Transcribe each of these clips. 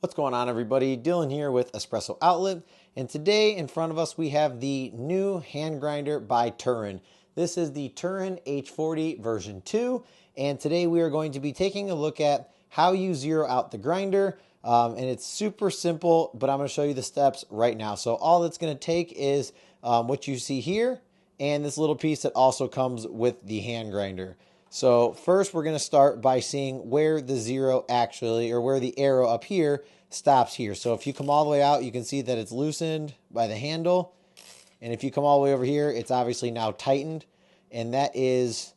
What's going on, everybody? Dylan here with Espresso Outlet, and today in front of us we have the new hand grinder by Turin. This is the Turin H40 version 2, and today we are going to be taking a look at how you zero out the grinder, and it's super simple, but I'm going to show you the steps right now. So all it's going to take is what you see here and this little piece that also comes with the hand grinder. So first we're going to start by seeing where the zero actually, or where the arrow up here stops here. So if you come all the way out, you can see that it's loosened by the handle. And if you come all the way over here, it's obviously now tightened. And that is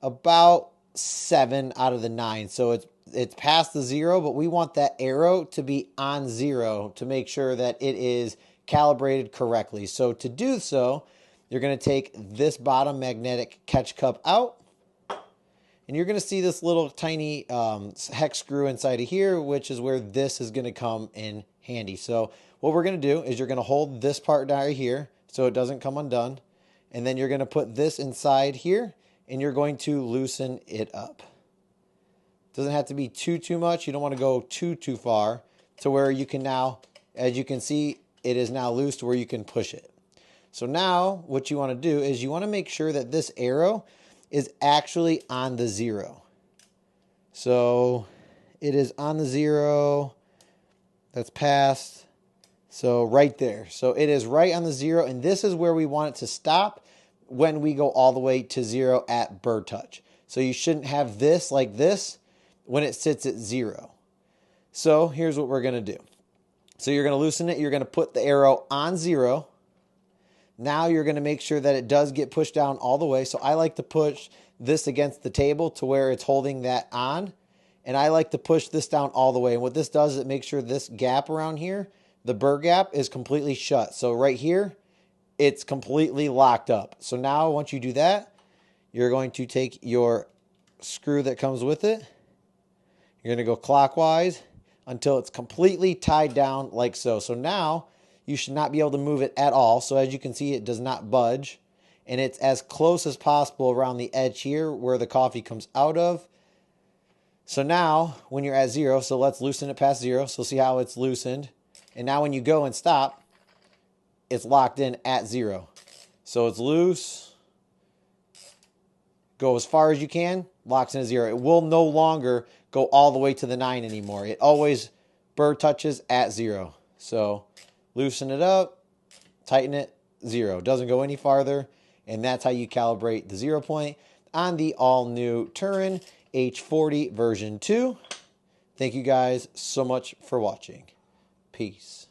about 7 out of the 9. So it's past the 0, but we want that arrow to be on 0 to make sure that it is calibrated correctly. So to do so, you're going to take this bottom magnetic catch cup out. And you're going to see this little tiny hex screw inside of here, which is where this is going to come in handy. So what we're going to do is you're going to hold this part down right here so it doesn't come undone. And then you're going to put this inside here and you're going to loosen it up. Doesn't have to be too much. You don't want to go too far to where you can now, as you can see, it is now loose to where you can push it. So now what you want to do is you want to make sure that this arrow is actually on the 0. So it is on the 0. That's past. So right there. So it is right on the 0, and this is where we want it to stop when we go all the way to 0 at burr touch. So you shouldn't have this like this when it sits at 0. So here's what we're going to do. So you're going to loosen it. You're going to put the arrow on 0. Now you're going to make sure that it does get pushed down all the way. So I like to push this against the table to where it's holding that on. And I like to push this down all the way. And what this does is it makes sure this gap around here, the burr gap, is completely shut. So right here, it's completely locked up. So now once you do that, you're going to take your screw that comes with it. You're going to go clockwise until it's completely tied down like so. So now you should not be able to move it at all. So as you can see, it does not budge. And it's as close as possible around the edge here where the coffee comes out of. So now when you're at 0, so let's loosen it past 0. So see how it's loosened. And now when you go and stop, it's locked in at 0. So it's loose. Go as far as you can, locks in at 0. It will no longer go all the way to the 9 anymore. It always burr touches at 0. So loosen it up, tighten it, 0. Doesn't go any farther, and that's how you calibrate the 0 point on the all-new Turin H40 version 2. Thank you guys so much for watching. Peace.